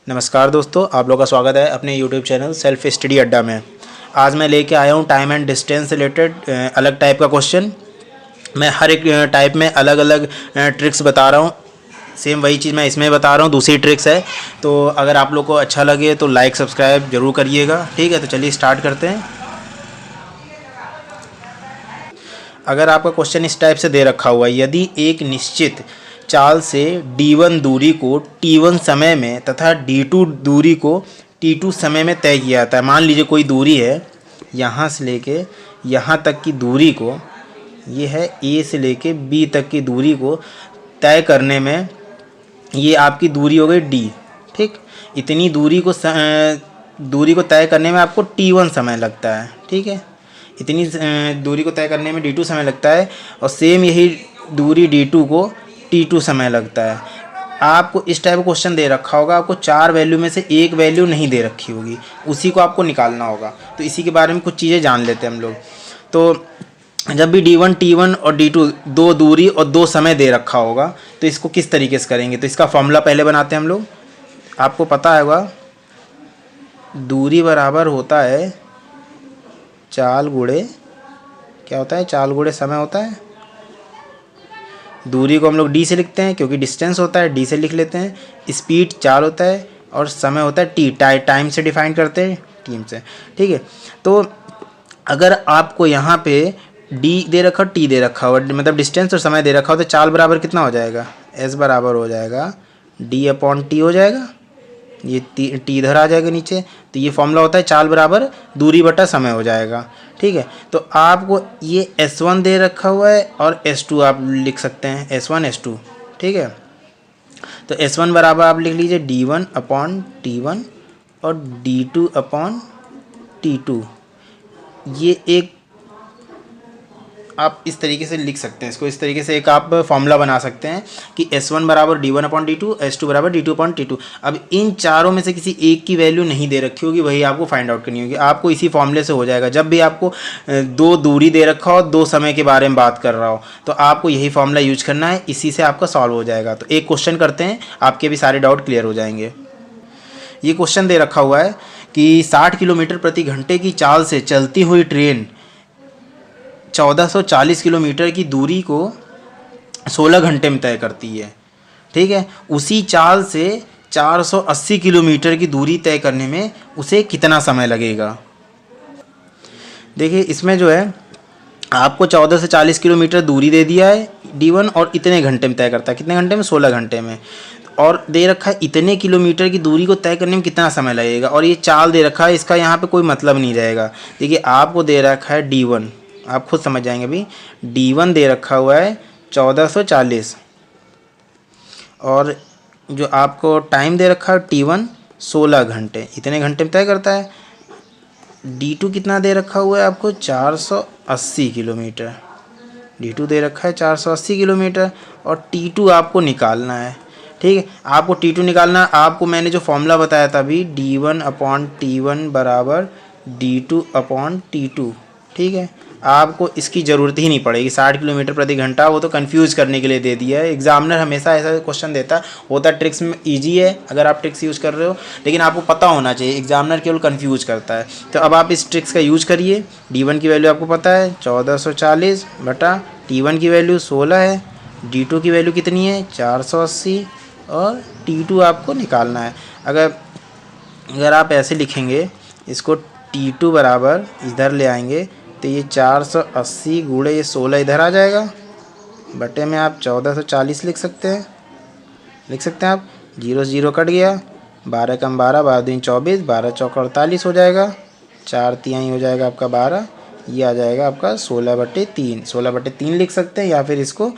नमस्कार दोस्तों, आप लोगों का स्वागत है अपने YouTube चैनल सेल्फ स्टडी अड्डा में। आज मैं लेके आया हूँ टाइम एंड डिस्टेंस रिलेटेड अलग टाइप का क्वेश्चन। मैं हर एक टाइप में अलग अलग ट्रिक्स बता रहा हूँ। सेम वही चीज़ मैं इसमें बता रहा हूँ, दूसरी ट्रिक्स है। तो अगर आप लोग को अच्छा लगे तो लाइक सब्सक्राइब ज़रूर करिएगा। ठीक है, तो चलिए स्टार्ट करते हैं। अगर आपका क्वेश्चन इस टाइप से दे रखा हुआ है, यदि एक निश्चित चाल से d1 दूरी को t1 समय में तथा d2 दूरी को t2 समय में तय किया जाता है। मान लीजिए कोई दूरी है, यहाँ से लेके यहाँ तक की दूरी को, ये है a से लेके b तक की दूरी को तय करने में, ये आपकी दूरी हो गई d। ठीक, इतनी दूरी को तय करने में आपको t1 समय लगता है। ठीक है, इतनी दूरी को तय करने में d2 समय लगता है, और सेम यही दूरी d2 को t2 समय लगता है। आपको इस टाइप का क्वेश्चन दे रखा होगा, आपको 4 वैल्यू में से एक वैल्यू नहीं दे रखी होगी, उसी को आपको निकालना होगा। तो इसी के बारे में कुछ चीज़ें जान लेते हैं हम लोग। तो जब भी d1, t1 और d2 दो दूरी और दो समय दे रखा होगा, तो इसको किस तरीके से करेंगे। तो इसका फॉर्मूला पहले बनाते हैं हम लोग। आपको पता होगा दूरी बराबर होता है चाल गुणे, क्या होता है, चाल गुणे समय होता है। दूरी को हम लोग d से लिखते हैं क्योंकि डिस्टेंस होता है, d से लिख लेते हैं। स्पीड चाल होता है और समय होता है t, टाइम से डिफाइन करते हैं, टीम से। ठीक है, तो अगर आपको यहाँ पे d दे रखा, t दे रखा हो, मतलब डिस्टेंस और समय दे रखा हो, तो चाल बराबर कितना हो जाएगा, s बराबर हो जाएगा d/t हो जाएगा। ये t इधर आ जाएगा नीचे, तो ये फॉर्मूला होता है चाल बराबर दूरी बटा समय हो जाएगा। ठीक है, तो आपको ये s1 दे रखा हुआ है और s2 आप लिख सकते हैं, s1 s2। ठीक है, तो s1 बराबर आप लिख लीजिए d1/t1 और d2/t2। ये एक आप इस तरीके से लिख सकते हैं, इसको इस तरीके से एक आप फॉर्मूला बना सकते हैं कि s1 बराबर d1/d2, s2 बराबर d2/t2। अब इन चारों में से किसी एक की वैल्यू नहीं दे रखी होगी, वही आपको फाइंड आउट करनी होगी। आपको इसी फॉर्मूले से हो जाएगा। जब भी आपको दो दूरी दे रखा हो, दो समय के बारे में बात कर रहा हो, तो आपको यही फॉर्मूला यूज करना है, इसी से आपका सॉल्व हो जाएगा। तो एक क्वेश्चन करते हैं, आपके भी सारे डाउट क्लियर हो जाएंगे। ये क्वेश्चन दे रखा हुआ है कि 60 किलोमीटर प्रति घंटे की चाल से चलती हुई ट्रेन 1440 किलोमीटर की दूरी को 16 घंटे में तय करती है। ठीक है, उसी चाल से 480 किलोमीटर की दूरी तय करने में उसे कितना समय लगेगा। देखिए इसमें जो है आपको 14 से 40 किलोमीटर दूरी दे दिया है d1, और इतने घंटे में तय करता है। कितने घंटे में, 16 घंटे में। और दे रखा है इतने किलोमीटर की दूरी को तय करने में कितना समय लगेगा, और ये चाल दे रखा है, इसका यहाँ पे कोई मतलब नहीं रहेगा। देखिए आपको दे रखा है d1, आप खुद समझ जाएंगे अभी। d1 दे रखा हुआ है 1440, और जो आपको टाइम दे रखा है t1 16 घंटे, इतने घंटे में तय करता है। d2 कितना दे रखा हुआ है आपको, 480 किलोमीटर। d2 दे रखा है 480 किलोमीटर, और t2 आपको निकालना है। ठीक है, आपको t2 निकालना है। आपको मैंने जो फॉर्मूला बताया था अभी, d1/t1 बराबर d2/t2। ठीक है, आपको इसकी ज़रूरत ही नहीं पड़ेगी। 60 किलोमीटर प्रति घंटा वो तो कंफ्यूज करने के लिए दे दिया है। एग्जामिनर हमेशा ऐसा क्वेश्चन देता होता है। ट्रिक्स में इजी है अगर आप ट्रिक्स यूज़ कर रहे हो, लेकिन आपको पता होना चाहिए, एग्जामिनर केवल कंफ्यूज करता है। तो अब आप इस ट्रिक्स का यूज़ करिए। d1 की वैल्यू आपको पता है 1440 बटा t1 की वैल्यू 16 है, d2 की वैल्यू कितनी है 480, और t2 आपको निकालना है। अगर आप ऐसे लिखेंगे इसको, t2 बराबर इधर ले आएंगे तो ये 480 गुणे ये 16 इधर आ जाएगा, बटे में आप 1440 लिख सकते हैं। आप 0 से 0 कट गया, 12 कम 12, 12 दूनी 24, 12 चौका 48 हो जाएगा, 4 तिहाई हो जाएगा आपका 12, ये आ जाएगा आपका 16/3। 16/3 लिख सकते हैं, या फिर इसको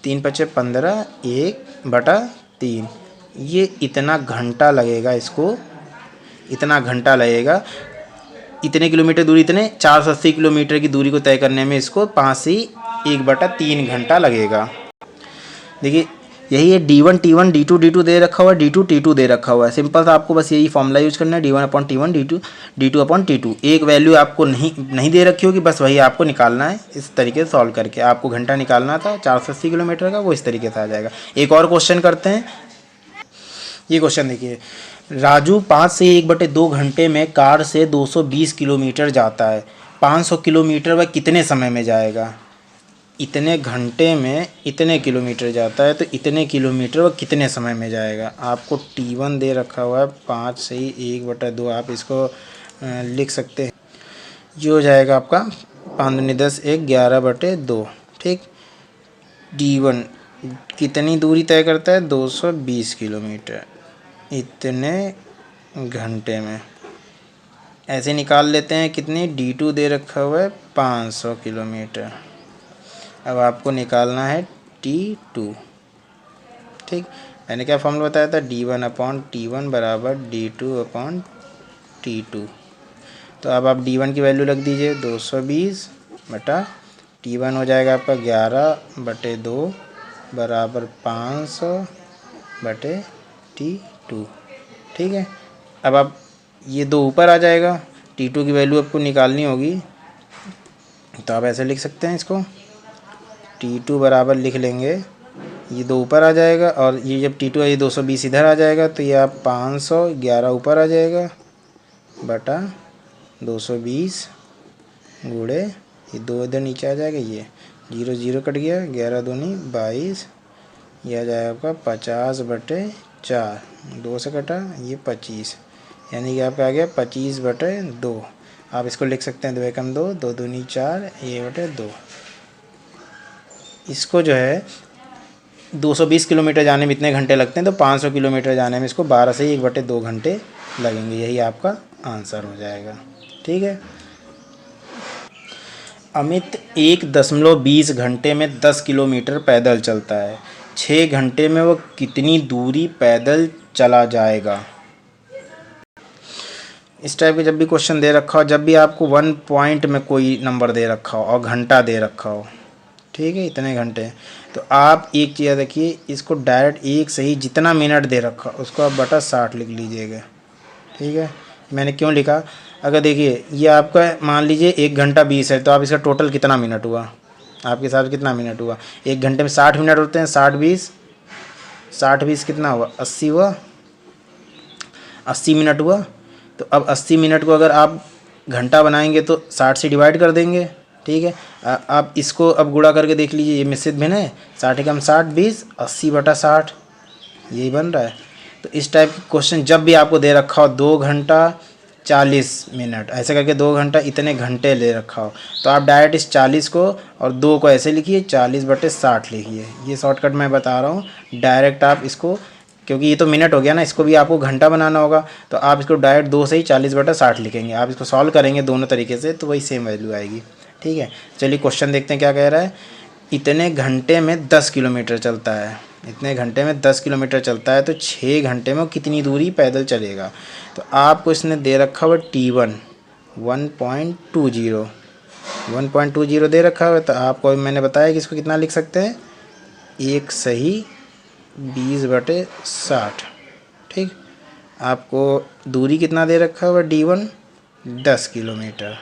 3×5 = 15, 1/3। ये इतना घंटा लगेगा, इसको इतना घंटा लगेगा। इतने किलोमीटर दूरी, इतने 480 किलोमीटर की दूरी को तय करने में इसको 5 से 1/3 घंटा लगेगा। देखिए यही है d1 t1 d2 दे रखा हुआ है, d2 t2 दे रखा हुआ है। सिंपल सा आपको बस यही फॉर्मूला यूज करना है, d1/t1 d2/t2। एक वैल्यू आपको नहीं दे रखी होगी, बस वही आपको निकालना है। इस तरीके से सॉल्व करके आपको घंटा निकालना था 480 किलोमीटर का, वो इस तरीके से आ जाएगा। एक और क्वेश्चन करते हैं। ये क्वेश्चन देखिए, राजू 5 से 1/2 घंटे में कार से 220 किलोमीटर जाता है, 500 किलोमीटर वह कितने समय में जाएगा। इतने घंटे में इतने किलोमीटर जाता है तो इतने किलोमीटर वह कितने समय में जाएगा। आपको T1 दे रखा हुआ है 5 से 1/2, आप इसको लिख सकते हैं। ये हो जाएगा आपका 5 दूनी 10, 1 11/2। ठीक, D1 कितनी दूरी तय करता है, 220 किलोमीटर इतने घंटे में। ऐसे निकाल लेते हैं कितनी, D2 दे रखा हुआ है 500 किलोमीटर। अब आपको निकालना है T2। ठीक, मैंने क्या फॉर्मूला बताया था, D1/T1 बराबर D2/T2। तो अब आप D1 की वैल्यू रख दीजिए 220 बटा T1 हो जाएगा आपका 11/2 बराबर 500/T2। ठीक है, अब आप ये 2 ऊपर आ जाएगा, T2 की वैल्यू आपको निकालनी होगी, तो आप ऐसे लिख सकते हैं इसको, T2 बराबर लिख लेंगे, ये 2 ऊपर आ जाएगा और ये जब T2 है ये 220 इधर आ जाएगा, तो ये आप 511 ऊपर आ जाएगा बटा 220 गुणे ये 2 इधर नीचे आ जाएगा, ये 0 0 कट गया, 11 दूनी 22, ये आ जाएगा आपका 50/4, 2 से कटा ये 25, यानी कि आपका आ गया 25/2। आप इसको लिख सकते हैं 2 एकम 2, 2 दूनी 4, 1/2। इसको जो है 220 किलोमीटर जाने में इतने घंटे लगते हैं, तो 500 किलोमीटर जाने में इसको 12 से 1/2 घंटे लगेंगे। यही आपका आंसर हो जाएगा। ठीक है, अमित 1.20 घंटे में 10 किलोमीटर पैदल चलता है, 6 घंटे में वह कितनी दूरी पैदल चला जाएगा। इस टाइप के जब भी क्वेश्चन दे रखा हो, जब भी आपको 1 पॉइंट में कोई नंबर दे रखा हो और घंटा दे रखा हो, ठीक है, इतने घंटे, तो आप एक चीज़ देखिए, इसको डायरेक्ट एक सही जितना मिनट दे रखा उसको आप बटा 60 लिख लीजिएगा। ठीक है, मैंने क्यों लिखा, अगर देखिए ये आपका मान लीजिए 1 घंटा 20 है, तो आप इसका टोटल कितना मिनट हुआ, आपके हिसाब से कितना मिनट हुआ। 1 घंटे में 60 मिनट होते हैं, 60 20 कितना हुआ, 80 हुआ, 80 मिनट हुआ। तो अब 80 मिनट को अगर आप घंटा बनाएंगे तो 60 से डिवाइड कर देंगे। ठीक है, आप इसको अब गुणा करके देख लीजिए, ये मिश्रित भिन्न है, 60 कम 60 20, 80/60 यही बन रहा है। तो इस टाइप के क्वेश्चन जब भी आपको दे रखा हो 2 घंटा 40 मिनट ऐसे करके 2 घंटा इतने घंटे ले रखा हो, तो आप डायरेक्ट इस 40 को और 2 को ऐसे लिखिए, 40/60 लिखिए। ये शॉर्टकट मैं बता रहा हूँ, डायरेक्ट आप इसको, क्योंकि ये तो मिनट हो गया ना, इसको भी आपको घंटा बनाना होगा, तो आप इसको डायरेक्ट 2 से ही 40/60 लिखेंगे। आप इसको सॉल्व करेंगे दोनों तरीके से, तो वही सेम वैल्यू आएगी। ठीक है, चलिए क्वेश्चन देखते हैं क्या कह रहा है। इतने घंटे में 10 किलोमीटर चलता है, इतने घंटे में 10 किलोमीटर चलता है, तो 6 घंटे में कितनी दूरी पैदल चलेगा। तो आपको इसने दे रखा हुआ T1 1.20 दे रखा हुआ है, तो आपको मैंने बताया कि इसको कितना लिख सकते हैं, एक सही 20/60। ठीक, आपको दूरी कितना दे रखा हुआ D1 10 किलोमीटर।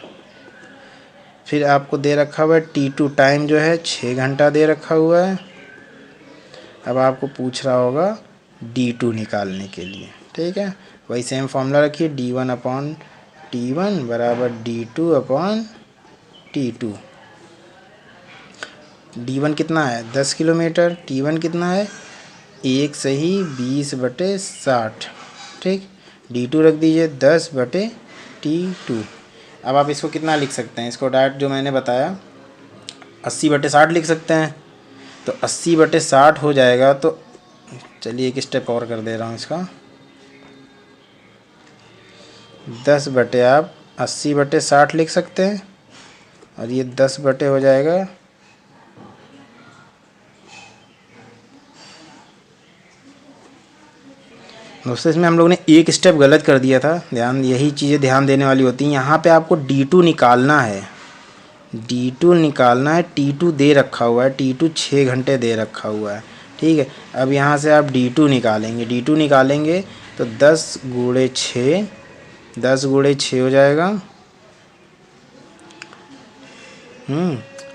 फिर आपको दे रखा हुआ है T2 टाइम जो है 6 घंटा दे रखा हुआ है। अब आपको पूछ रहा होगा D2 निकालने के लिए। ठीक है, वही सेम फॉर्मूला रखिए, D1/T1 बराबर D2/T2। D1 कितना है 10 किलोमीटर, T1 कितना है एक सही 20/60। ठीक, D2 रख दीजिए 10/T2। अब आप इसको कितना लिख सकते हैं, इसको डायरेक्ट जो मैंने बताया 80/60 लिख सकते हैं। तो 80/60 हो जाएगा, तो चलिए एक स्टेप और कर दे रहा हूँ इसका, 10/ आप 80/60 लिख सकते हैं, और ये 10/ हो जाएगा दोस्तों। इसमें हम लोग ने एक स्टेप गलत कर दिया था, ध्यान, यही चीज़ें ध्यान देने वाली होती हैं। यहाँ पे आपको D2 निकालना है, D2 निकालना है। T2 दे रखा हुआ है, T2 6 घंटे दे रखा हुआ है। ठीक है, अब यहाँ से आप D2 निकालेंगे, D2 निकालेंगे तो 10 गुणे 6 हो जाएगा,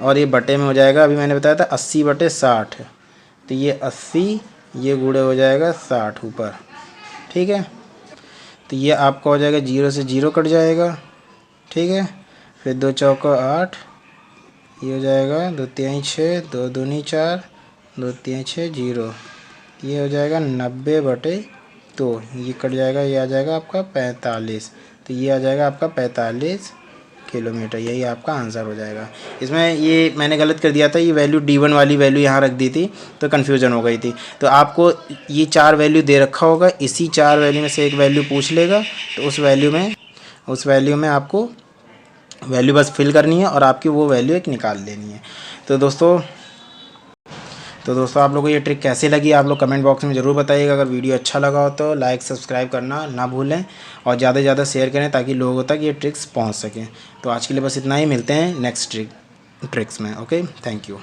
और ये बटे में हो जाएगा, अभी मैंने बताया था 80/60, तो ये 80, ये गुणे हो जाएगा 60 ऊपर, ठीक है। तो ये आपका हो जाएगा 0 से 0 कट जाएगा, ठीक है। फिर 2 चौका 8, ये हो जाएगा 2 तिहाई 6, 2 दूनी 4, 2 तिहाई 6 0, ये हो जाएगा 90/2, ये कट जाएगा, ये आ जाएगा आपका 45। तो ये आ जाएगा आपका 45 किलोमीटर, यही आपका आंसर हो जाएगा। इसमें ये मैंने गलत कर दिया था, ये वैल्यू D1 वाली वैल्यू यहाँ रख दी थी तो कन्फ्यूज़न हो गई थी। तो आपको ये 4 वैल्यू दे रखा होगा, इसी 4 वैल्यू में से एक वैल्यू पूछ लेगा, तो उस वैल्यू में आपको वैल्यू बस फिल करनी है और आपकी वो वैल्यू एक निकाल लेनी है। तो दोस्तों आप लोगों को ये ट्रिक कैसे लगी आप लोग कमेंट बॉक्स में ज़रूर बताइएगा। अगर वीडियो अच्छा लगा हो तो लाइक सब्सक्राइब करना ना भूलें और ज़्यादा से ज़्यादा शेयर करें ताकि लोगों तक ये ट्रिक्स पहुंच सकें। तो आज के लिए बस इतना ही, मिलते हैं नेक्स्ट ट्रिक्स में। Okay, thank you.